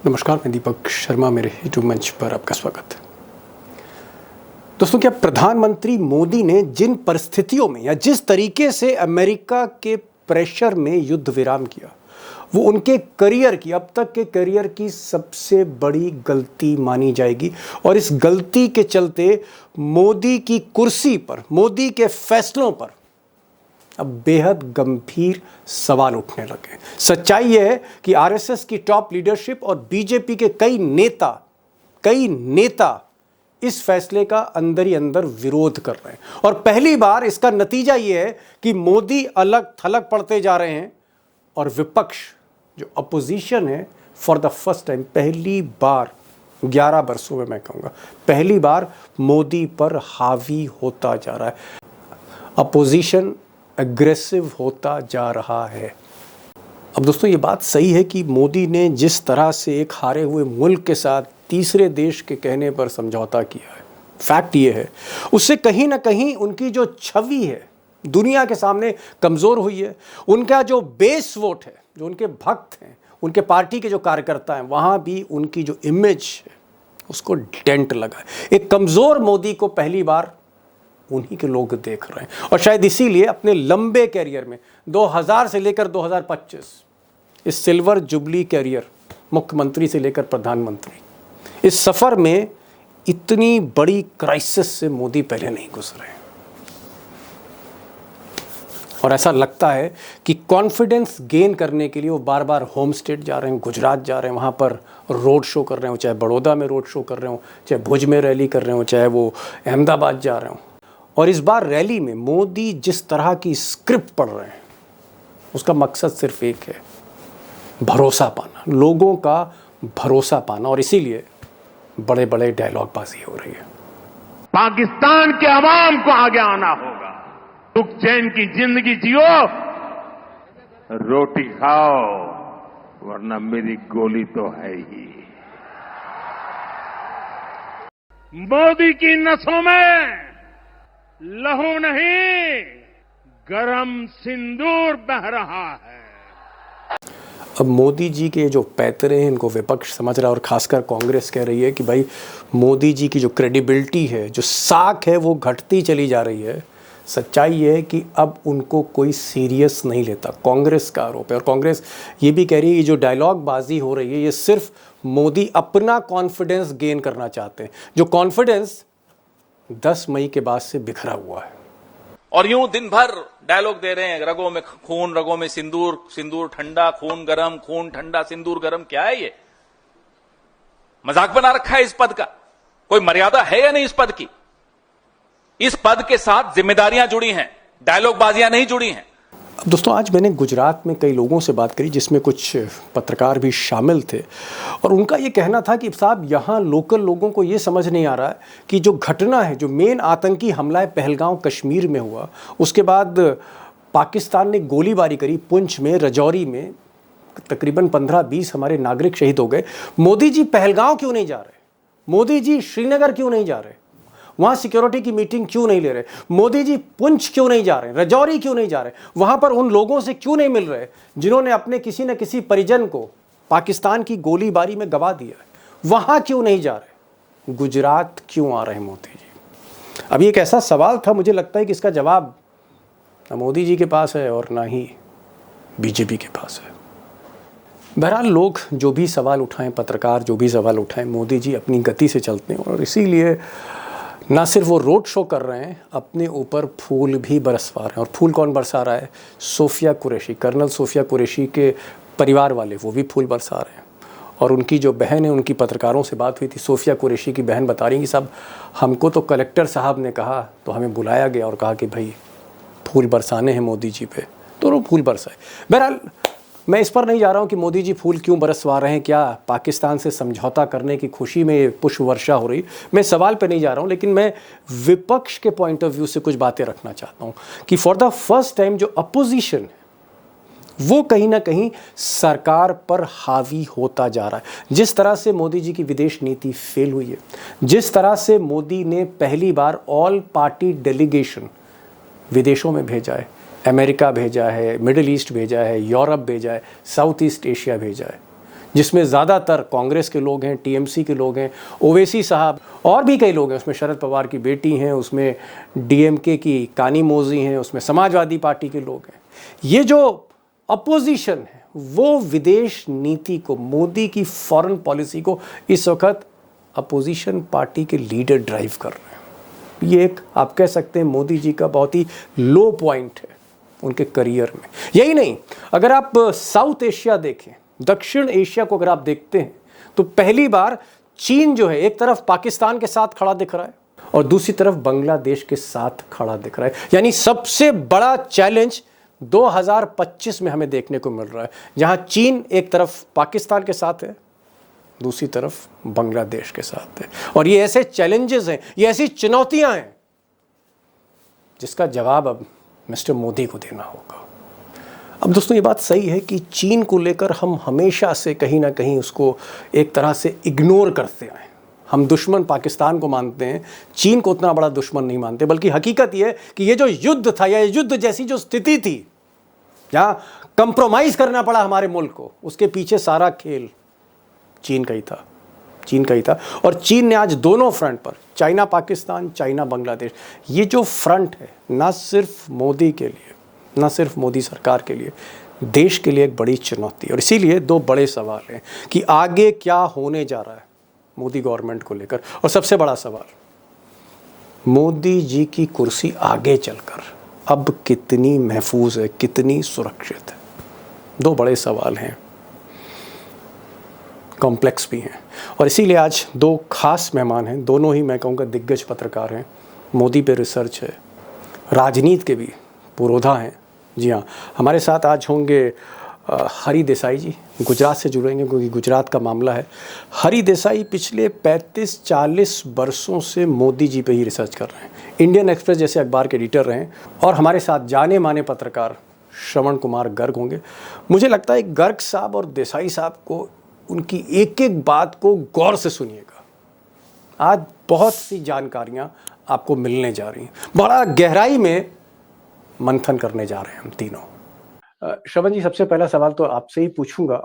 नमस्कार, मैं दीपक शर्मा। मेरे यूट्यूब मंच पर आपका स्वागत है। दोस्तों, क्या प्रधानमंत्री मोदी ने जिन परिस्थितियों में या जिस तरीके से अमेरिका के प्रेशर में युद्ध विराम किया, वो उनके करियर की, अब तक के करियर की सबसे बड़ी गलती मानी जाएगी। और इस गलती के चलते मोदी की कुर्सी पर, मोदी के फैसलों पर अब बेहद गंभीर सवाल उठने लगे। सच्चाई यह है कि आरएसएस की टॉप लीडरशिप और बीजेपी के कई नेता इस फैसले का अंदर ही अंदर विरोध कर रहे हैं। और पहली बार इसका नतीजा यह है कि मोदी अलग थलग पड़ते जा रहे हैं और विपक्ष जो अपोजिशन है, फॉर द फर्स्ट टाइम, पहली बार 11 वर्षों में, मैं कहूँगा पहली बार मोदी पर हावी होता जा रहा है। अपोजिशन एग्रेसिव होता जा रहा है। अब दोस्तों, ये बात सही है कि मोदी ने जिस तरह से एक हारे हुए मुल्क के साथ तीसरे देश के कहने पर समझौता किया है, फैक्ट ये है, उससे कहीं ना कहीं उनकी जो छवि है दुनिया के सामने कमज़ोर हुई है। उनका जो बेस वोट है, जो उनके भक्त हैं, उनके पार्टी के जो कार्यकर्ता हैं, वहाँ भी उनकी जो इमेज है उसको डेंट लगा है। एक कमज़ोर मोदी को पहली बार उन्हीं के लोग देख रहे हैं। और शायद इसीलिए अपने लंबे कैरियर में 2000 से लेकर 2025, इस सिल्वर जुबली कैरियर, मुख्यमंत्री से लेकर प्रधानमंत्री, इस सफ़र में इतनी बड़ी क्राइसिस से मोदी पहले नहीं गुजरे। और ऐसा लगता है कि कॉन्फिडेंस गेन करने के लिए वो बार बार होम स्टेट जा रहे हैं, गुजरात जा रहे हैं, वहाँ पर रोड शो कर रहे हो, चाहे बड़ौदा में रोड शो कर रहे हो, चाहे भुज में रैली कर रहे हो, चाहे वो अहमदाबाद जा रहे हो। और इस बार रैली में मोदी जिस तरह की स्क्रिप्ट पढ़ रहे हैं, उसका मकसद सिर्फ एक है, भरोसा पाना, लोगों का भरोसा पाना। और इसीलिए बड़े बड़े डायलॉग बाजी हो रही है। पाकिस्तान के अवाम को आगे आना होगा। सुख चैन की जिंदगी जियो, रोटी खाओ, वरना मेरी गोली तो है ही। मोदी की नसों में लहू नहीं, गरम सिंदूर बह रहा है। अब मोदी जी के जो पैतरे हैं, इनको विपक्ष समझ रहा है, और खासकर कांग्रेस कह रही है कि भाई मोदी जी की जो क्रेडिबिलिटी है, जो साख है, वो घटती चली जा रही है। सच्चाई ये है कि अब उनको कोई सीरियस नहीं लेता। कांग्रेस का आरोप है। और कांग्रेस ये भी कह रही है कि जो डायलॉग बाजी हो रही है, ये सिर्फ मोदी अपना कॉन्फिडेंस गेन करना चाहते हैं, जो कॉन्फिडेंस 10 मई के बाद से बिखरा हुआ है। और यूं दिन भर डायलॉग दे रहे हैं, रगों में खून, रगों में सिंदूर, सिंदूर ठंडा, खून गरम, खून ठंडा, सिंदूर गरम। क्या है ये? मजाक बना रखा है इस पद का? कोई मर्यादा है या नहीं इस पद की? इस पद के साथ जिम्मेदारियां जुड़ी हैं, डायलॉग बाजियां नहीं जुड़ी हैं। अब दोस्तों, आज मैंने गुजरात में कई लोगों से बात करी, जिसमें कुछ पत्रकार भी शामिल थे। और उनका ये कहना था कि साहब, यहाँ लोकल लोगों को ये समझ नहीं आ रहा है कि जो घटना है, जो मेन आतंकी हमला है पहलगांव कश्मीर में हुआ, उसके बाद पाकिस्तान ने गोलीबारी करी पुंछ में, रजौरी में, तकरीबन 15-20 हमारे नागरिक शहीद हो गए। मोदी जी पहलगांव क्यों नहीं जा रहे? मोदी जी श्रीनगर क्यों नहीं जा रहे? वहां सिक्योरिटी की मीटिंग क्यों नहीं ले रहे? मोदी जी पुंछ क्यों नहीं जा रहे? रजौरी क्यों नहीं जा रहे? वहां पर उन लोगों से क्यों नहीं मिल रहे जिन्होंने अपने किसी न किसी परिजन को पाकिस्तान की गोलीबारी में गवा दिया है? वहां क्यों नहीं जा रहे? गुजरात क्यों आ रहे हैं मोदी जी? अब ये एक ऐसा सवाल था, मुझे लगता है कि इसका जवाब ना मोदी जी के पास है और ना ही बीजेपी के पास है। बहरहाल, लोग जो भी सवाल उठाएं, पत्रकार जो भी सवाल उठाएं, मोदी जी अपनी गति से चलते हैं। और इसीलिए ना सिर्फ वो रोड शो कर रहे हैं, अपने ऊपर फूल भी बरसवा रहे हैं। और फूल कौन बरसा रहा है? सोफिया कुरैशी, कर्नल सोफिया कुरैशी के परिवार वाले, वो भी फूल बरसा रहे हैं। और उनकी जो बहन है, उनकी पत्रकारों से बात हुई थी, सोफिया कुरैशी की बहन बता रही कि साहब, हमको तो कलेक्टर साहब ने कहा, तो हमें बुलाया गया और कहा कि भाई फूल बरसाने हैं मोदी जी पे, तो वो फूल बरसाए। बहरहाल, मैं इस पर नहीं जा रहा हूँ कि मोदी जी फूल क्यों बरसवा रहे हैं, क्या पाकिस्तान से समझौता करने की खुशी में पुष्प वर्षा हो रही, मैं सवाल पे नहीं जा रहा हूँ। लेकिन मैं विपक्ष के पॉइंट ऑफ व्यू से कुछ बातें रखना चाहता हूँ कि फॉर द फर्स्ट टाइम जो अपोजिशन है, वो कहीं ना कहीं सरकार पर हावी होता जा रहा है। जिस तरह से मोदी जी की विदेश नीति फेल हुई है, जिस तरह से मोदी ने पहली बार ऑल पार्टी डेलीगेशन विदेशों में भेजा है, अमेरिका भेजा है, मिडिल ईस्ट भेजा है, यूरोप भेजा है, साउथ ईस्ट एशिया भेजा है, जिसमें ज़्यादातर कांग्रेस के लोग हैं, टीएमसी के लोग हैं, ओवैसी साहब और भी कई लोग हैं, उसमें शरद पवार की बेटी हैं, उसमें डीएमके की कानी मोजी हैं, उसमें समाजवादी पार्टी के लोग हैं। ये जो अपोजिशन है वो विदेश नीति को, मोदी की फॉरेन पॉलिसी को इस वक्त अपोजिशन पार्टी के लीडर ड्राइव कर रहे हैं। ये एक आप कह सकते हैं मोदी जी का बहुत ही लो पॉइंट है उनके करियर में। यही नहीं, अगर आप साउथ एशिया देखें, दक्षिण एशिया को अगर आप देखते हैं तो पहली बार चीन जो है एक तरफ पाकिस्तान के साथ खड़ा दिख रहा है और दूसरी तरफ बांग्लादेश के साथ खड़ा दिख रहा है। यानी सबसे बड़ा चैलेंज 2025 में हमें देखने को मिल रहा है, जहां चीन एक तरफ पाकिस्तान के साथ है, दूसरी तरफ बांग्लादेश के साथ है। और ये ऐसे चैलेंजेस हैं, ये ऐसी चुनौतियां हैं जिसका जवाब अब मिस्टर मोदी को देना होगा। अब दोस्तों ये बात सही है कि चीन को लेकर हम हमेशा से कहीं ना कहीं उसको एक तरह से इग्नोर करते आए। हम दुश्मन पाकिस्तान को मानते हैं, चीन को उतना बड़ा दुश्मन नहीं मानते, बल्कि हकीकत यह है कि ये जो युद्ध था या युद्ध जैसी जो स्थिति थी जहाँ कंप्रोमाइज़ करना पड़ा हमारे मुल्क को, उसके पीछे सारा खेल चीन का ही था, चीन का ही था। और चीन ने आज दोनों फ्रंट पर, चाइना पाकिस्तान, चाइना बांग्लादेश, ये जो फ्रंट है ना सिर्फ मोदी के लिए, ना सिर्फ मोदी सरकार के लिए, देश के लिए एक बड़ी चुनौती है। और इसीलिए दो बड़े सवाल हैं कि आगे क्या होने जा रहा है मोदी गवर्नमेंट को लेकर। और सबसे बड़ा सवाल, मोदी जी की कुर्सी आगे चलकर अब कितनी महफूज है, कितनी सुरक्षित है। दो बड़े सवाल हैं, कॉम्प्लेक्स भी हैं। और इसीलिए आज दो खास मेहमान हैं, दोनों ही मैं कहूँगा दिग्गज पत्रकार हैं, मोदी पे रिसर्च है, राजनीति के भी पुरोधा हैं। जी हाँ, हमारे साथ आज होंगे हरी देसाई जी, गुजरात से जुड़ेंगे क्योंकि गुजरात का मामला है। हरी देसाई पिछले 35-40 वर्षों से मोदी जी पे ही रिसर्च कर रहे हैं, इंडियन एक्सप्रेस जैसे अखबार के एडिटर रहे हैं। और हमारे साथ जाने माने पत्रकार श्रवण कुमार गर्ग होंगे। मुझे लगता है गर्ग साहब और देसाई साहब को उनकी एक एक बात को गौर से सुनिएगा। आज बहुत सी जानकारियां आपको मिलने जा रही हैं, बड़ा गहराई में मंथन करने जा रहे हैं हम तीनों। श्रवण जी, सबसे पहला सवाल तो आपसे ही पूछूंगा।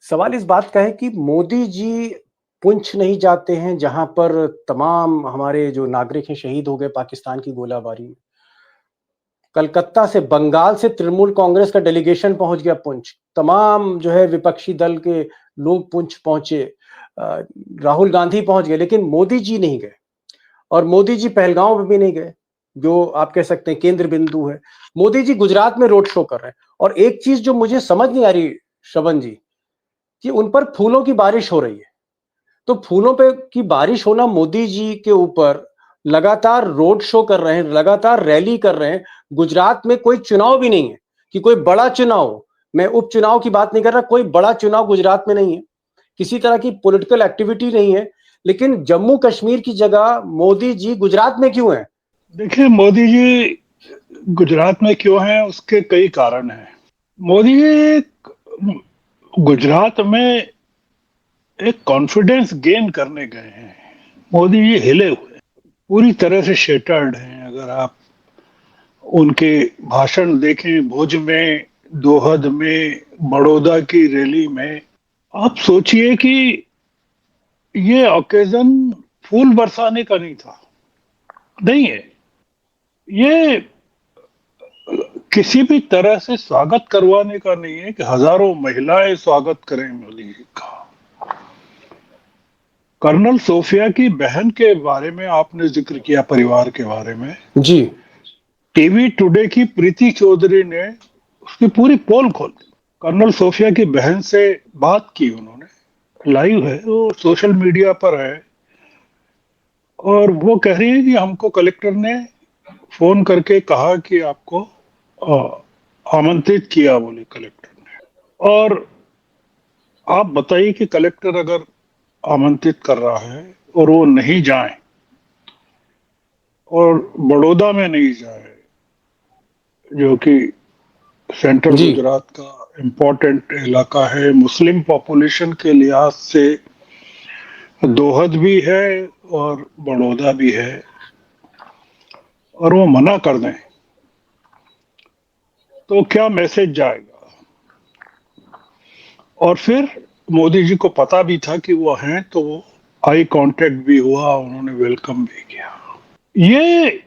सवाल इस बात का है कि मोदी जी पुंछ नहीं जाते हैं जहां पर तमाम हमारे जो नागरिक हैं शहीद हो गए पाकिस्तान की गोलाबारी में। कलकत्ता से, बंगाल से तृणमूल कांग्रेस का डेलीगेशन पहुंच गया पुंछ, तमाम जो है विपक्षी दल के लोग पुंछ पहुंचे, राहुल गांधी पहुंच गए, लेकिन मोदी जी नहीं गए। और मोदी जी पहलगांव में भी नहीं गए, जो आप कह सकते हैं केंद्र बिंदु है। मोदी जी गुजरात में रोड शो कर रहे हैं। और एक चीज जो मुझे समझ नहीं आ रही श्रवण जी, कि उन पर फूलों की बारिश हो रही है। तो फूलों पे की बारिश होना, मोदी जी के ऊपर लगातार रोड शो कर रहे हैं, लगातार रैली कर रहे हैं। गुजरात में कोई चुनाव भी नहीं है कि कोई बड़ा चुनाव, मैं उपचुनाव की बात नहीं कर रहा, कोई बड़ा चुनाव गुजरात में नहीं है, किसी तरह की पॉलिटिकल एक्टिविटी नहीं है, लेकिन जम्मू कश्मीर की जगह मोदी जी गुजरात में क्यों है? देखिए, मोदी जी गुजरात में क्यों हैं, उसके कई कारण हैं। मोदी जी गुजरात में एक कॉन्फिडेंस गेन करने गए हैं। मोदी जी हिले हुए, पूरी तरह से शेटर्ड हैं। अगर आप उनके भाषण देखें, भुज में, दोहद में, बड़ौदा की रैली में, आप सोचिए कि ये ओकेजन फूल बरसाने का नहीं था, नहीं है। ये किसी भी तरह से स्वागत करवाने का नहीं है कि हजारों महिलाएं स्वागत करें मोदी जी का। कर्नल सोफिया की बहन के बारे में आपने जिक्र किया, परिवार के बारे में जी। टीवी टुडे की प्रीति चौधरी ने उसकी पूरी पोल खोल दी। कर्नल सोफिया की बहन से बात की उन्होंने, लाइव है वो, सोशल मीडिया पर है। और वो कह रही है कि हमको कलेक्टर ने फोन करके कहा कि आपको आमंत्रित किया, बोले कलेक्टर ने। और आप बताइए कि कलेक्टर अगर आमंत्रित कर रहा है और वो नहीं जाए और बड़ौदा में नहीं जाए, जो कि सेंट्रल गुजरात का इम्पोर्टेंट इलाका है, मुस्लिम पॉपुलेशन के लिहाज से दोहद भी है और बड़ौदा भी है, और वो मना कर दें तो क्या मैसेज जाएगा। और फिर मोदी जी को पता भी था कि वो हैं, तो वो आई कांटेक्ट भी हुआ, उन्होंने वेलकम भी किया। ये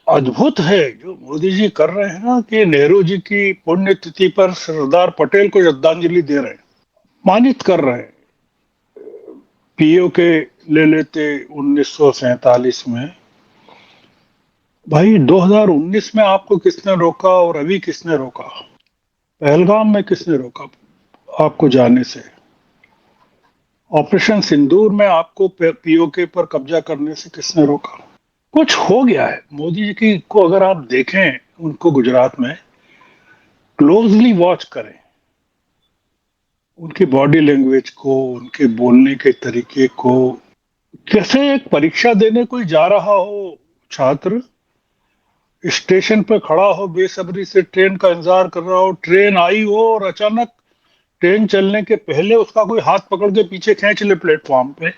अद्भुत है जो मोदी जी कर रहे हैं ना, कि नेहरू जी की पुण्यतिथि पर सरदार पटेल को श्रद्धांजलि दे रहे हैं, मानित कर रहे हैं। पीओके ले लेते 1947 में, भाई 2019 में आपको किसने रोका और अभी किसने रोका? पहलगाम में किसने रोका आपको जाने से? ऑपरेशन सिंदूर में आपको पीओके पर कब्जा करने से किसने रोका? कुछ हो गया है। मोदी जी की को अगर आप देखें, उनको गुजरात में क्लोजली वॉच करें, उनकी बॉडी लैंग्वेज को, उनके बोलने के तरीके को, जैसे एक परीक्षा देने कोई जा रहा हो छात्र, स्टेशन पे खड़ा हो, बेसब्री से ट्रेन का इंतजार कर रहा हो, ट्रेन आई हो और अचानक ट्रेन चलने के पहले उसका कोई हाथ पकड़ के पीछे खींच ले प्लेटफॉर्म पे,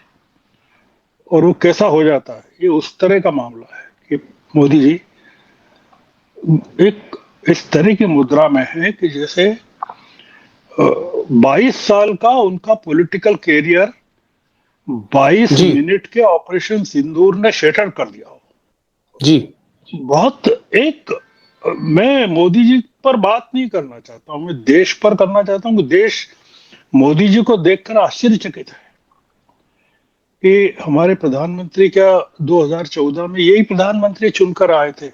और वो कैसा हो जाता है। ये उस तरह का मामला है कि मोदी जी एक इस तरह की मुद्रा में है कि जैसे 22 साल का उनका पॉलिटिकल कैरियर 22 जी मिनट के ऑपरेशन सिंदूर ने शेटर कर दिया हो। जी बहुत एक मैं मोदी जी पर बात नहीं करना चाहता हूं, मैं देश पर करना चाहता हूं कि देश मोदी जी को देखकर आश्चर्यचकित है कि हमारे प्रधानमंत्री क्या 2014 में यही प्रधानमंत्री चुनकर आए थे।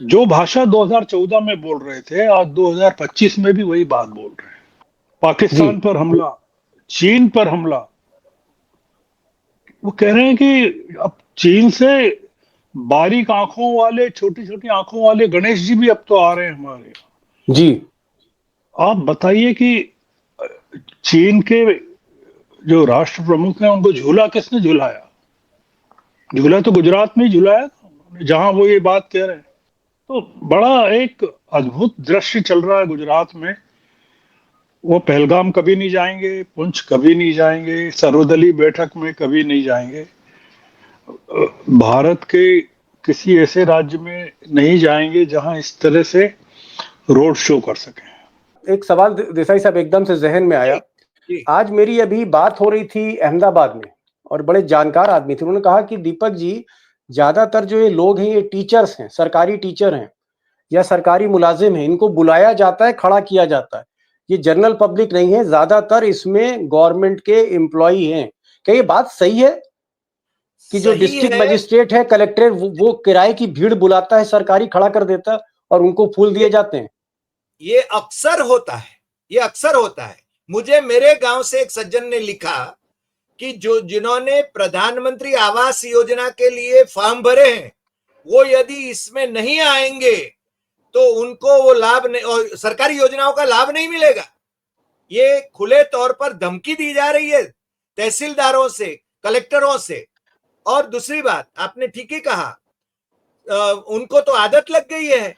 जो भाषा 2014 में बोल रहे थे, आज 2025 में भी वही बात बोल रहे हैं। जी पाकिस्तान पर हमला, चीन पर हमला, वो कह रहे हैं कि अब चीन से बारीक आंखों वाले, छोटी छोटी आंखों वाले गणेश जी भी अब तो आ रहे हैं हमारे यहाँ। जी आप बताइए कि चीन के जो राष्ट्र प्रमुख हैं, उनको झूला किसने झुलाया? झूला तो गुजरात में ही झुलाया था उन्होंने, जहां वो ये बात कह रहे हैं। तो बड़ा एक अद्भुत दृश्य चल रहा है गुजरात में। वो पहलगाम कभी नहीं जाएंगे, पुंछ कभी नहीं जाएंगे, सर्वदलीय बैठक में कभी नहीं जाएंगे, भारत के किसी ऐसे राज्य में नहीं जाएंगे जहां इस तरह से रोड शो कर सकें। एक सवाल देसाई साहब एकदम से जहन में आया। आज मेरी अभी बात हो रही थी अहमदाबाद में, और बड़े जानकार आदमी थे। उन्होंने कहा कि दीपक जी, ज्यादातर जो ये लोग हैं ये टीचर्स हैं, सरकारी टीचर हैं या सरकारी मुलाजिम हैं, इनको बुलाया जाता है, खड़ा किया जाता है, ये जनरल पब्लिक नहीं है, ज्यादातर इसमें गवर्नमेंट के एम्प्लॉई हैं। क्या ये बात सही है कि जो डिस्ट्रिक्ट मजिस्ट्रेट है, कलेक्टर, वो किराए की भीड़ बुलाता है, सरकारी खड़ा कर देता है और उनको फूल दिए जाते हैं? ये अक्सर होता है, ये अक्सर होता है। मुझे मेरे गांव से एक सज्जन ने लिखा कि जो जिन्होंने प्रधानमंत्री आवास योजना के लिए फॉर्म भरे हैं, वो यदि इसमें नहीं आएंगे तो उनको वो लाभ नहीं, और सरकारी योजनाओं का लाभ नहीं मिलेगा। ये खुले तौर पर धमकी दी जा रही है तहसीलदारों से, कलेक्टरों से। और दूसरी बात, आपने ठीक ही कहा, उनको तो आदत लग गई है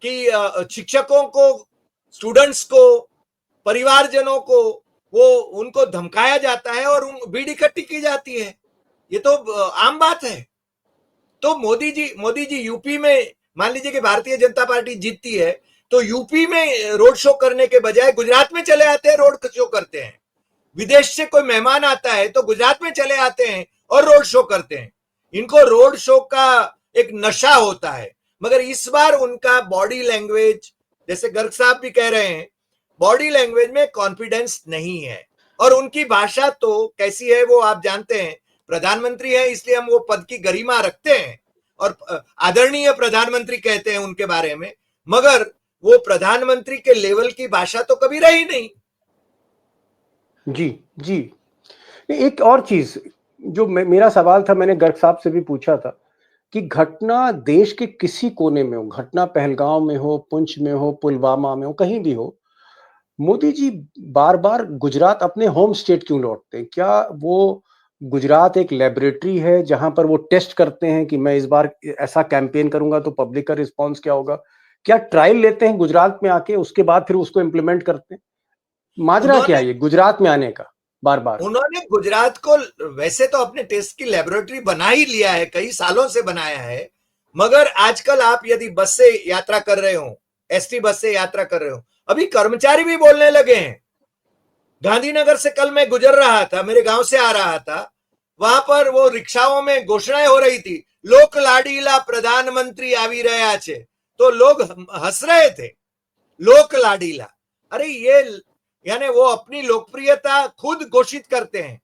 कि शिक्षकों को, स्टूडेंट्स को, परिवारजनों को वो उनको धमकाया जाता है और भीड़ इकट्ठी की जाती है। ये तो आम बात है। तो मोदी जी यूपी में, मान लीजिए कि भारतीय जनता पार्टी जीतती है, तो यूपी में रोड शो करने के बजाय गुजरात में चले आते हैं, रोड शो करते हैं। विदेश से कोई मेहमान आता है तो गुजरात में चले आते हैं और रोड शो करते हैं। इनको रोड शो का एक नशा होता है। मगर इस बार उनका बॉडी लैंग्वेज, जैसे गर्ग साहब भी कह रहे हैं, बॉडी लैंग्वेज में कॉन्फिडेंस नहीं है। और उनकी भाषा तो कैसी है वो आप जानते हैं। प्रधानमंत्री है इसलिए हम वो पद की गरिमा रखते हैं और आदरणीय प्रधानमंत्री कहते हैं उनके बारे में, मगर वो प्रधानमंत्री के लेवल की भाषा तो कभी रही नहीं। जी जी। एक और चीज जो मेरा सवाल था, मैंने गर्ग साहब से भी पूछा था कि घटना देश के किसी कोने में हो, घटना पहलगाम में हो, पुंछ में हो, पुलवामा में हो, कहीं भी हो, मोदी जी बार बार गुजरात, अपने होम स्टेट क्यों लौटते हैं? क्या वो गुजरात एक लेबोरेटरी है जहां पर वो टेस्ट करते हैं कि मैं इस बार ऐसा कैंपेन करूंगा तो पब्लिक का रिस्पांस क्या होगा? क्या ट्रायल लेते हैं गुजरात में आके, उसके बाद फिर उसको इम्प्लीमेंट करते हैं? माजरा क्या है ये गुजरात में आने का बार बार? उन्होंने गुजरात को वैसे तो अपने टेस्ट की लेबोरेटरी बना ही लिया है, कई सालों से बनाया है। मगर आजकल आप यदि बस से यात्रा कर रहे हो, एसटी बस से यात्रा कर रहे हो, अभी कर्मचारी भी बोलने लगे हैं गांधीनगर से कल मैं गुजर रहा था, मेरे गांव से आ रहा था, वहां पर वो रिक्शाओं में घोषणाएं हो रही थी, लोक लाडीला प्रधानमंत्री आवी रहा छे, तो लोग हंस रहे थे, लोक लाडीला। अरे ये यानी वो अपनी लोकप्रियता खुद घोषित करते हैं।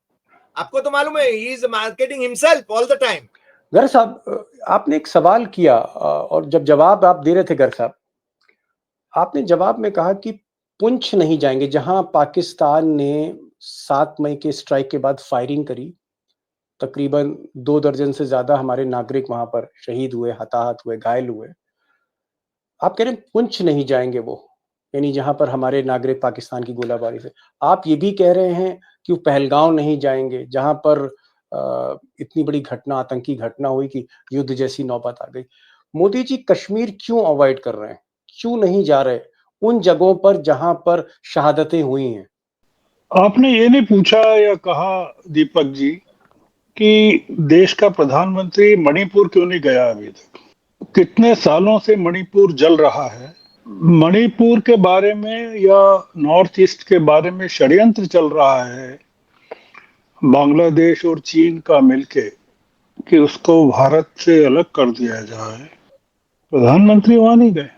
आपको तो मालूम है, he is marketing himself all the time. Garg साहब, आपने एक सवाल किया और जब जवाब आप दे रहे थे गर्ग साहब, आपने जवाब में कहा कि पुंछ नहीं जाएंगे, जहां पाकिस्तान ने 7 मई के स्ट्राइक के बाद फायरिंग करी, तकरीबन 2 दर्जन से ज्यादा हमारे नागरिक वहां पर शहीद हुए, हताहत हुए, घायल हुए। आप कह रहे हैं पुंछ नहीं जाएंगे वो, यानी जहां पर हमारे नागरिक पाकिस्तान की गोलाबारी से। आप ये भी कह रहे हैं कि वो पहलगांव नहीं जाएंगे, जहां पर इतनी बड़ी घटना, आतंकी घटना हुई कि युद्ध जैसी नौबत आ गई। मोदी जी कश्मीर क्यों अवॉइड कर रहे हैं, क्यों नहीं जा रहे उन जगहों पर जहां पर शहादतें हुई हैं? आपने ये नहीं पूछा या कहा दीपक जी कि देश का प्रधानमंत्री मणिपुर क्यों नहीं गया अभी तक? कितने सालों से मणिपुर जल रहा है। मणिपुर के बारे में या नॉर्थ ईस्ट के बारे में षड्यंत्र चल रहा है बांग्लादेश और चीन का मिलके कि उसको भारत से अलग कर दिया जाए। प्रधानमंत्री वहां नहीं गए।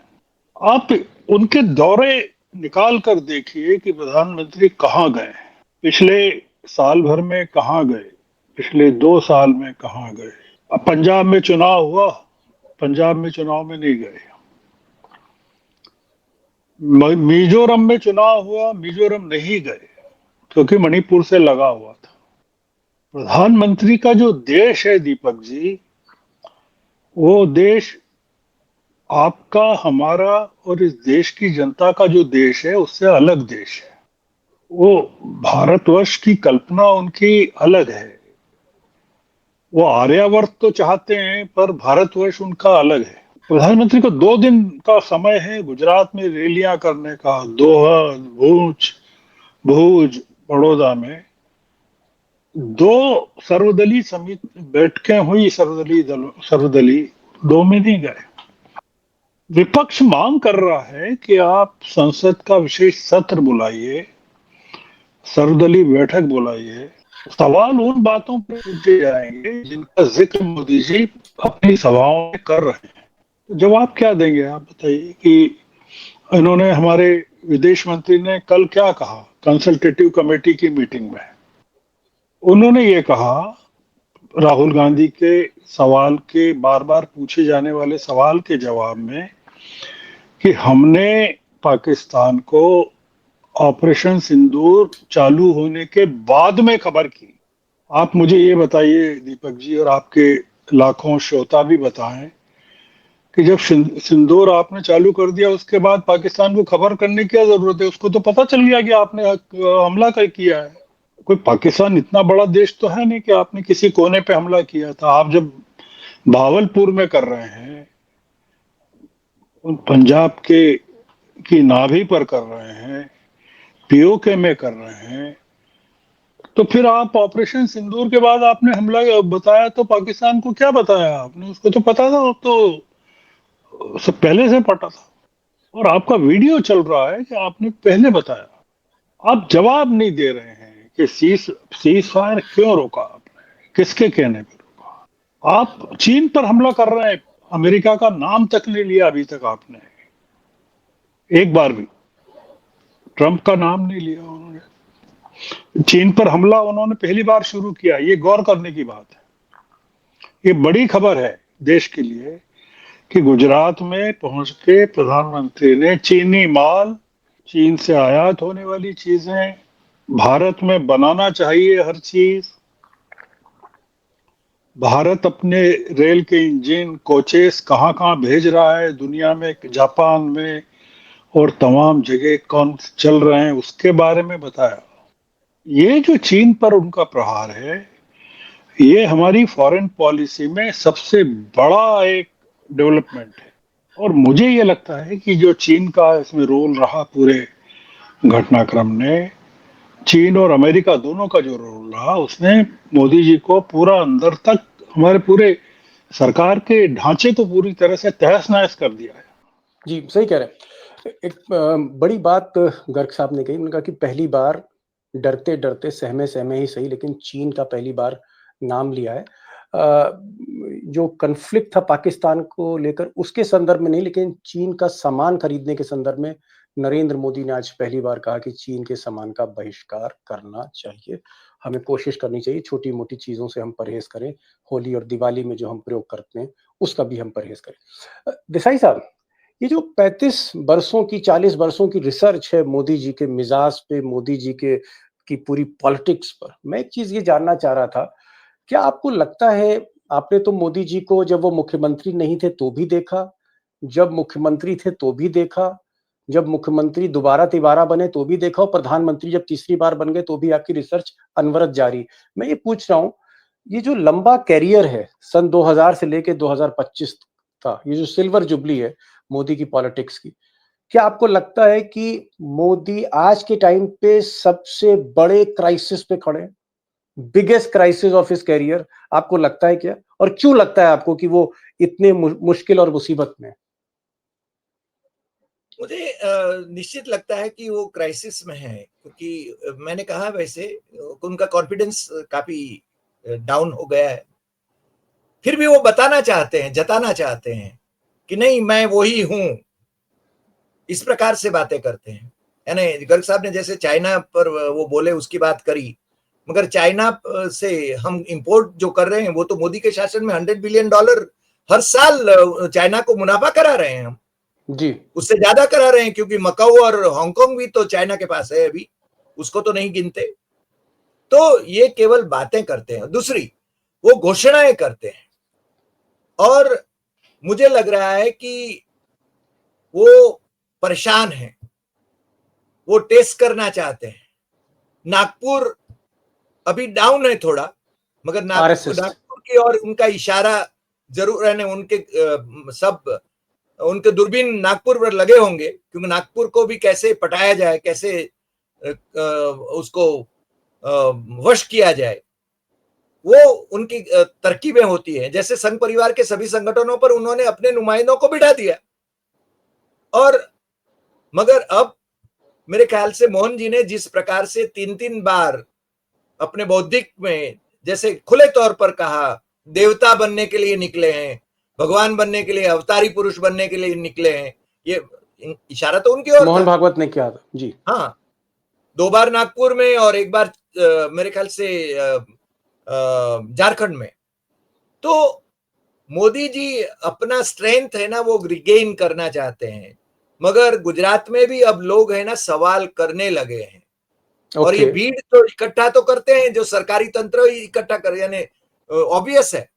आप उनके दौरे निकाल कर देखिए कि प्रधानमंत्री कहाँ गए, पिछले साल भर में कहाँ गए, पिछले 2 साल में कहाँ गए। अब पंजाब में चुनाव हुआ, पंजाब में चुनाव में नहीं गए। मिजोरम में चुनाव हुआ, मिजोरम नहीं गए क्योंकि मणिपुर से लगा हुआ था। प्रधानमंत्री का जो देश है दीपक जी, वो देश आपका, हमारा और इस देश की जनता का जो देश है उससे अलग देश है। वो भारतवर्ष की कल्पना उनकी अलग है। वो आर्यावर्त तो चाहते हैं पर भारतवर्ष उनका अलग है। प्रधानमंत्री को 2 दिन का समय है गुजरात में रैलियां करने का, दोहा, भूज, बड़ौदा में 2 सर्वदलीय समिति बैठकें हुई, सर्वदलीय 2 में नहीं गए। विपक्ष मांग कर रहा है कि आप संसद का विशेष सत्र बुलाइए, सर्वदलीय बैठक बुलाइए, सवाल उन बातों पर पूछे जाएंगे जिनका जिक्र मोदी जी अपनी सभाओं में कर रहे हैं। तो जवाब क्या देंगे आप बताइए? कि इन्होंने, हमारे विदेश मंत्री ने कल क्या कहा कंसल्टेटिव कमेटी की मीटिंग में? उन्होंने ये कहा, राहुल गांधी के सवाल के, बार बार पूछे जाने वाले सवाल के जवाब में, कि हमने पाकिस्तान को ऑपरेशन सिंदूर चालू होने के बाद में खबर की। आप मुझे ये बताइए दीपक जी, और आपके लाखों श्रोता भी बताएं, कि जब सिंदूर आपने चालू कर दिया उसके बाद पाकिस्तान को खबर करने की क्या जरूरत है? उसको तो पता चल गया कि आपने हमला किया है। कोई पाकिस्तान इतना बड़ा देश तो है नहीं कि आपने किसी कोने पे हमला किया था। आप जब भावलपुर में कर रहे हैं, पंजाब के की नाभि पर कर रहे हैं, पीओके में कर रहे हैं, तो फिर आप ऑपरेशन सिंदूर के बाद आपने हमला बताया तो पाकिस्तान को क्या बताया आपने? उसको तो पता था, तो सब पहले से पता था। और आपका वीडियो चल रहा है कि आपने पहले बताया। आप जवाब नहीं दे रहे हैं कि सीज फायर क्यों रोका आपने, किसके कहने पर रोका? आप चीन पर हमला कर रहे हैं, अमेरिका का नाम तक नहीं लिया अभी तक आपने, एक बार भी ट्रंप का नाम नहीं लिया उन्होंने। चीन पर हमला उन्होंने पहली बार शुरू किया, ये गौर करने की बात है। ये बड़ी खबर है देश के लिए कि गुजरात में पहुंच के प्रधानमंत्री ने चीनी माल, चीन से आयात होने वाली चीजें, भारत में बनाना चाहिए हर चीज, भारत अपने रेल के इंजन, कोचेस कहां कहां भेज रहा है दुनिया में, जापान में और तमाम जगह कौन चल रहे हैं, उसके बारे में बताया। ये जो चीन पर उनका प्रहार है, ये हमारी फॉरेन पॉलिसी में सबसे बड़ा एक डेवलपमेंट है। और मुझे ये लगता है कि जो चीन का इसमें रोल रहा पूरे घटनाक्रम ने, चीन और अमेरिका दोनों का जो रोल रहा, उसने मोदी जी को पूरा अंदर तक, हमारे पूरे सरकार के ढांचे को पूरी तरह से तहस नहस कर दिया है। जी, सही कह रहे हैं। एक बड़ी बात गर्ग साहब ने कही, उन्होंने कहा कि पहली बार डरते डरते सहमे सहमे ही सही लेकिन चीन का पहली बार नाम लिया है। अ, जो कन्फ्लिक्ट था पाकिस्तान को लेकर उसके संदर्भ में नहीं लेकिन चीन का सामान खरीदने के संदर्भ में नरेंद्र मोदी ने आज पहली बार कहा कि चीन के सामान का बहिष्कार करना चाहिए। हमें कोशिश करनी चाहिए छोटी-मोटी चीज़ों से हम परहेज़ करें। होली और दिवाली में जो हम प्रयोग करते हैं, उसका भी हम परहेज़ करें। देसाई साहब, ये जो 35 बरसों की 40 बरसों की रिसर्च है मोदी जी के मिजाज पे, मोदी जी के की पूरी पॉलिटिक्स पर, मैं एक चीज़ ये जानना चाह रहा था, क्या आपको लगता है आपने तो मोदी जी को जब वो मुख्यमंत्री नहीं थे तो भी देखा, जब मुख्यमंत्री थे तो भी देखा, जब मुख्यमंत्री दोबारा-तिबारा बने तो भी देखा और प्रधानमंत्री जब तीसरी बार बन गए तो भी आपकी रिसर्च अनवरत जारी। मैं ये पूछ रहा हूँ, ये जो लंबा करियर है, सन 2000 से लेके 2025 का, ये जो सिल्वर जुबली है मोदी की पॉलिटिक्स की, क्या आपको लगता है कि मोदी आज के टाइम पे सबसे बड़े क्राइसिस पे खड़े हैं? Biggest crisis of his career आपको लगता है क्या? और क्यों लगता है आपको कि वो इतने मुश्किल और मुसीबत में है? मुझे निश्चित लगता है कि वो क्राइसिस में है, क्योंकि मैंने कहा वैसे उनका कॉन्फिडेंस काफी डाउन हो गया है। फिर भी वो बताना चाहते हैं, जताना चाहते हैं कि नहीं मैं वही हूं, इस प्रकार से बातें करते हैं। यानी गर्ग साहब ने जैसे चाइना पर वो बोले उसकी बात करी, मगर चाइना से हम इंपोर्ट जो कर रहे हैं वो तो मोदी के शासन में $100 बिलियन हर साल चाइना को मुनाफा करा रहे हैं हम, जी, उससे ज्यादा करा रहे हैं, क्योंकि मकाऊ और हांगकांग भी तो चाइना के पास है अभी, उसको तो नहीं गिनते। तो ये केवल बातें करते हैं। दूसरी, वो घोषणाएं करते हैं और मुझे लग रहा है कि वो परेशान हैं, वो टेस्ट करना चाहते हैं। नागपुर अभी डाउन है थोड़ा, मगर आरएसएस नागपुर की ओर उनका इशारा जरूर रहने, उनके सब उनके दूरबीन नागपुर पर लगे होंगे, क्योंकि नागपुर को भी कैसे पटाया जाए, कैसे उसको वश किया जाए, वो उनकी तरकीबें होती है। जैसे संघ परिवार के सभी संगठनों पर उन्होंने अपने नुमाइंदों को बिठा दिया, और मगर अब मेरे ख्याल से मोहन जी ने जिस प्रकार से 3-3 बार अपने बौद्धिक में जैसे खुले तौर पर कहा, देवता बनने के लिए निकले हैं, भगवान बनने के लिए, अवतारी पुरुष बनने के लिए निकले हैं, ये इशारा तो उनकी ओर मोहन था। भागवत ने किया था। जी, हाँ, 2 बार नागपुर में और 1 बार मेरे ख्याल से झारखंड में। तो मोदी जी अपना स्ट्रेंथ है ना वो रिगेन करना चाहते हैं, मगर गुजरात में भी अब लोग है ना सवाल करने लगे हैं। और ये ओके, भीड़ तो इकट्ठा तो करते हैं, जो सरकारी तंत्र ही इकट्ठा कर, यानी ऑब्वियस है,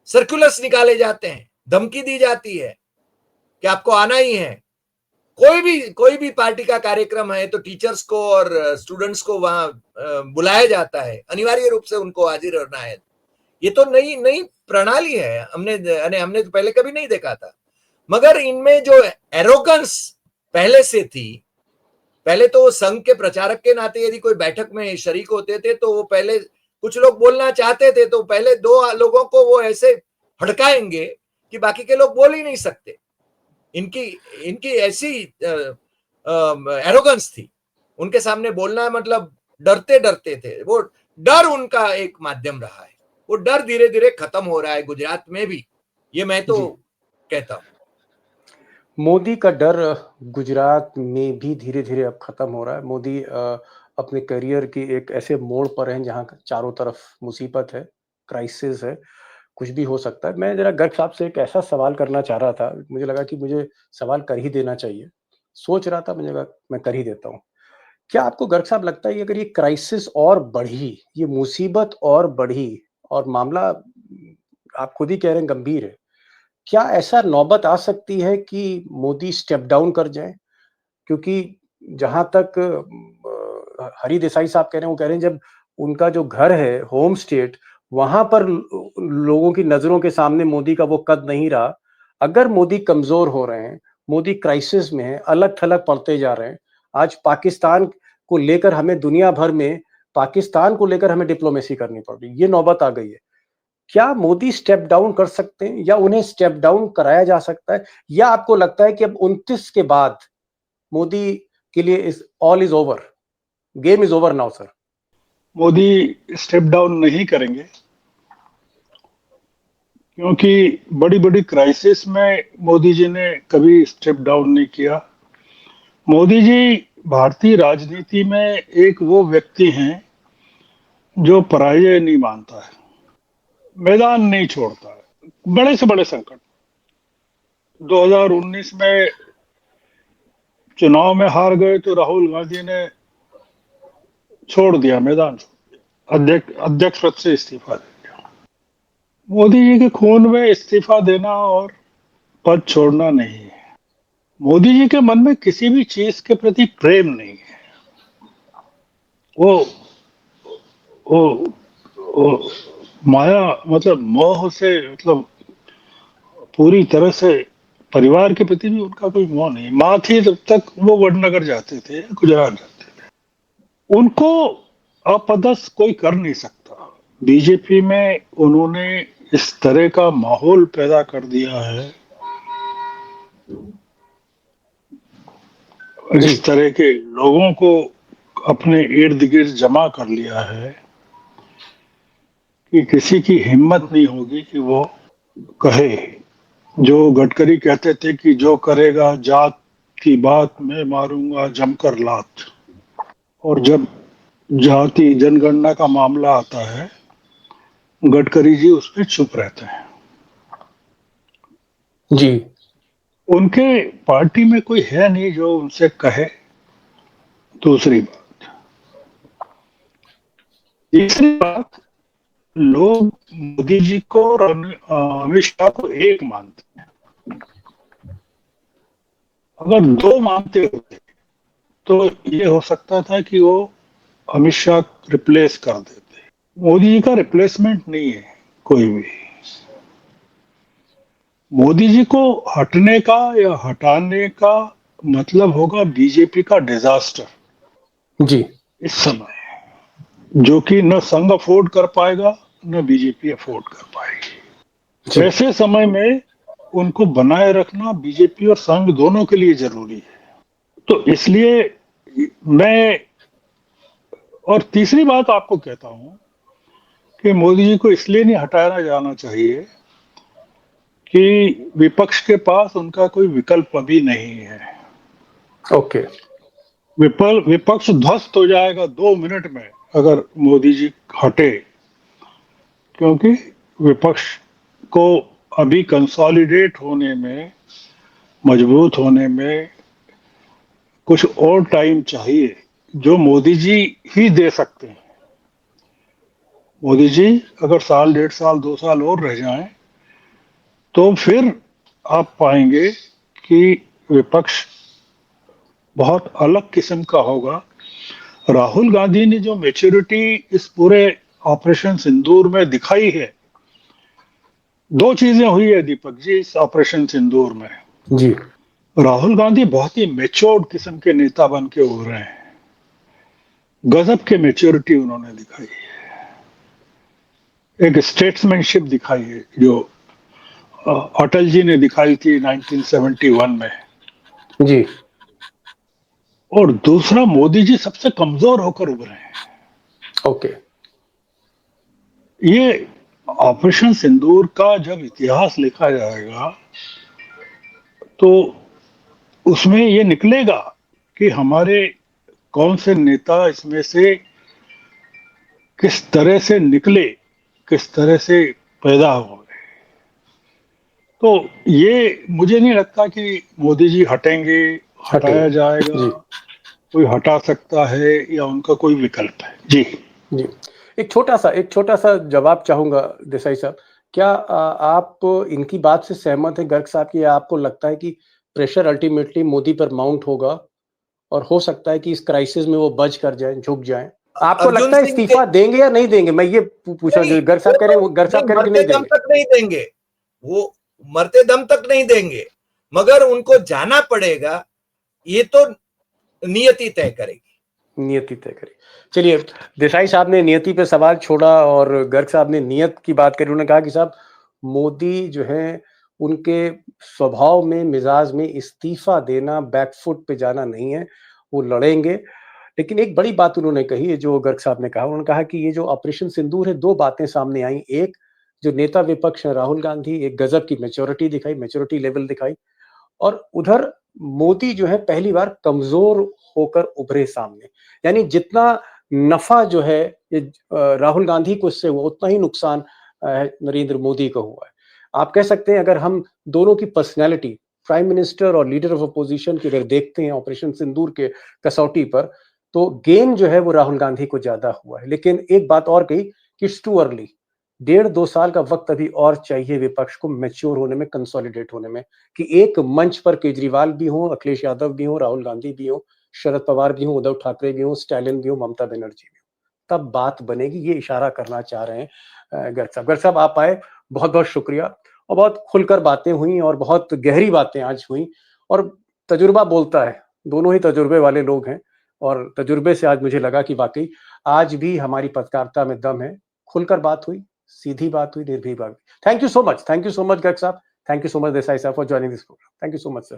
सर्कुलर्स निकाले जाते हैं, धमकी दी जाती है कि आपको आना ही है। कोई भी पार्टी का कार्यक्रम है तो टीचर्स को और स्टूडेंट्स को वहां बुलाया जाता है, अनिवार्य रूप से उनको हाजिर रहना है। ये तो नई नई प्रणाली है, हमने तो पहले कभी नहीं देखा था। मगर इनमें जो एरोगेंस पहले से थी, पहले तो संघ के प्रचारक के नाते यदि कोई बैठक में शरीक होते थे तो वो पहले कुछ लोग बोलना चाहते थे तो पहले 2 लोगों को वो ऐसे हड़काएंगे कि बाकी के लोग बोल ही नहीं सकते। इनकी इनकी ऐसी एरोगेंस थी, उनके सामने बोलना मतलब डरते डरते थे। वो डर उनका एक माध्यम रहा है, वो डर धीरे धीरे खत्म हो रहा है गुजरात में भी, ये मैं तो जी। कहता हूं। मोदी का डर गुजरात में भी धीरे-धीरे अब खत्म हो रहा है। मोदी अपने करियर के एक ऐसे मोड़ पर हैं जहाँ चारों तरफ मुसीबत है, क्राइसिस है, कुछ भी हो सकता है। मैं ज़रा गर्ग साहब से एक ऐसा सवाल करना चाह रहा था, मुझे लगा कि मुझे सवाल कर ही देना चाहिए। सोच रहा था, मुझे लगा मैं कर ही देता हूँ। क्या आपको गर्ग साहब लगता है कि अगर ये क्राइसिस और बढ़ी, ये मुसीबत और बढ़ी और मामला आप खुद ही कह रहे हैं गंभीर है, क्या ऐसा नौबत आ सकती है कि मोदी स्टेप डाउन कर जाएँ? क्योंकि जहाँ तक हरि देसाई साहब कह रहे हैं, वो कह रहे हैं जब उनका जो घर है, होम स्टेट, वहाँ पर लोगों की नज़रों के सामने मोदी का वो कद नहीं रहा। अगर मोदी कमज़ोर हो रहे हैं, मोदी क्राइसिस में हैं, अलग-थलग पड़ते जा रहे हैं, आज पाकिस्तान को लेकर हमें दुनिया भर में पाकिस्तान को लेकर हमें डिप्लोमेसी करनी पड़ रही है, ये नौबत आ गई है। क्या मोदी स्टेप डाउन कर सकते हैं या उन्हें स्टेप डाउन कराया जा सकता है? या आपको लगता है कि अब 29 के बाद मोदी के लिए इस all is over, game is over now sir? Modi step down नहीं करेंगे, क्योंकि बड़ी बड़ी क्राइसिस में मोदी जी ने कभी स्टेप डाउन नहीं किया। मोदी जी भारतीय राजनीति में एक वो व्यक्ति हैं जो पराजय नहीं मानता है, मैदान नहीं छोड़ता है। बड़े से बड़े संकट, 2019 में चुनाव में हार गए तो राहुल गांधी ने छोड़ दिया, मैदान छोड़ दिया, अध्यक्ष पद से इस्तीफा दे दिया। मोदी जी के खून में इस्तीफा देना और पद छोड़ना नहीं है। मोदी जी के मन में किसी भी चीज के प्रति प्रेम नहीं है। वो वो, वो माया मतलब मोह से, मतलब पूरी तरह से परिवार के प्रति भी उनका कोई मोह नहीं। माँ थी तब तक वो वडनगर जाते थे, गुजरात जाते थे, उनको अपदस्थ कोई कर नहीं सकता। बीजेपी में उन्होंने इस तरह का माहौल पैदा कर दिया है, इस तरह के लोगों को अपने इर्द गिर्द जमा कर लिया है कि किसी की हिम्मत नहीं होगी कि वो कहे। जो गडकरी कहते थे कि जो करेगा जात की बात मैं मारूंगा जमकर लात, और जब जाति जनगणना का मामला आता है गडकरी जी उस पर चुप रहते हैं। जी। उनके पार्टी में कोई है नहीं जो उनसे कहे। दूसरी बात, तीसरी बात, लोग मोदी जी को और अमित शाह को एक मानते हैं। अगर दो मानते होते तो ये हो सकता था कि वो अमित शाह रिप्लेस कर देते। मोदी जी का रिप्लेसमेंट नहीं है कोई भी। मोदी जी को हटने का या हटाने का मतलब होगा बीजेपी का डिजास्टर जी। इस समय, जो कि न संघ अफोर्ड कर पाएगा न बीजेपी अफोर्ड कर पाएगी। जी। ऐसे समय में उनको बनाए रखना बीजेपी और संघ दोनों के लिए जरूरी है। तो इसलिए मैं, और तीसरी बात आपको कहता हूं कि मोदी जी को इसलिए नहीं हटाया जाना चाहिए कि विपक्ष के पास उनका कोई विकल्प अभी नहीं है। ओके। विपक्ष ध्वस्त हो जाएगा 2 मिनट में अगर मोदी जी हटे, क्योंकि विपक्ष को अभी कंसोलिडेट होने में, मजबूत होने में कुछ और टाइम चाहिए, जो मोदी जी ही दे सकते हैं। मोदी जी अगर साल, 1.5 साल, 2 साल और रह जाएं तो फिर आप पाएंगे कि विपक्ष बहुत अलग किस्म का होगा। राहुल गांधी ने जो मैच्योरिटी इस पूरे ऑपरेशन सिंदूर में दिखाई है, दो चीजें हुई है दीपक जी इस ऑपरेशन सिंदूर में। जी। राहुल गांधी बहुत ही मैच्योर्ड किस्म के नेता बन के उभरे हैं। गजब के मैच्योरिटी उन्होंने दिखाई है, एक स्टेट्समैनशिप दिखाई है जो अटल जी ने दिखाई थी 1971 में। जी। और दूसरा, मोदी जी सबसे कमजोर होकर उभरे हैं। ओके। ये ऑपरेशन सिंदूर का जब इतिहास लिखा जाएगा तो उसमें ये निकलेगा कि हमारे कौन से नेता इसमें से किस तरह से निकले, किस तरह से पैदा हो गए। तो ये मुझे नहीं लगता कि मोदी जी हटेंगे, हटाया जाएगा, जी। कोई हटा सकता है या उनका कोई विकल्प है। जी जी। एक छोटा सा जवाब चाहूंगा देसाई साहब। क्या आप इनकी बात से सहमत हैं गर्ग साहब की, या आपको लगता है कि प्रेशर अल्टीमेटली मोदी पर माउंट होगा और हो सकता है कि इस क्राइसिस में वो बच कर जाएं, झुक जाएं? आपको अर्जुन लगता है सिंह इस्तीफा देंगे या नहीं देंगे? मैं ये पूछा, जो गर्ग साहब कह रहे हैं, गर्ग साहब कह रहे हैं कि मरते नहीं दम देंगे। तक नहीं देंगे, वो मरते दम तक नहीं देंगे, मगर उनको जाना पड़ेगा, ये तो नियति तय करेगी। नियति तय करेगी। चलिए, देसाई साहब ने नियति पे सवाल छोड़ा और गर्ग साहब ने नियत की बात करी। उन्होंने कहा कि साहब मोदी जो है, उनके स्वभाव में, मिजाज में इस्तीफा देना, बैकफुट पे जाना नहीं है, वो लड़ेंगे। लेकिन एक बड़ी बात उन्होंने कही, ये जो गर्ग साहब ने कहा, उन्होंने कहा कि ये जो ऑपरेशन सिंदूर है, 2 बातें सामने आई। एक, जो नेता विपक्ष है राहुल गांधी, एक गजब की मैच्योरिटी दिखाई, मैच्योरिटी लेवल दिखाई, और उधर मोदी जो है पहली बार कमजोर होकर उभरे सामने। यानी जितना नफा जो है ये राहुल गांधी को इससे हुआ, उतना ही नुकसान नरेंद्र मोदी को हुआ है। आप कह सकते हैं अगर हम दोनों की पर्सनैलिटी, प्राइम मिनिस्टर और लीडर ऑफ अपोजिशन की अगर देखते हैं ऑपरेशन सिंदूर के कसौटी पर, तो गेन जो है वो राहुल गांधी को ज्यादा हुआ है। लेकिन एक बात और कही कि इट्स टू अर्ली, 1.5-2 साल का वक्त अभी और चाहिए विपक्ष को मैच्योर होने में, कंसोलिडेट होने में, कि एक मंच पर केजरीवाल भी हो, अखिलेश यादव भी हो, राहुल गांधी भी हो, शरद पवार भी हो, उद्धव ठाकरे भी हो, स्टालिन भी हो, ममता बनर्जी भी हो, तब बात बनेगी। ये इशारा करना चाह रहे हैं गर्ग साहब। गर्ग साहब आप आए, बहुत बहुत शुक्रिया, और बहुत खुलकर बातें हुई और बहुत गहरी बातें आज हुई, और तजुर्बा बोलता है, दोनों ही तजुर्बे वाले लोग हैं, और तजुर्बे से आज मुझे लगा कि वाकई आज भी हमारी पत्रकारिता में दम है। खुलकर बात हुई, सीधी बात हुई, निर्भीक बात हुई। Thank you so much Garg साहब, thank you so much Desai साहब for joining this programme. Thank you so much sir.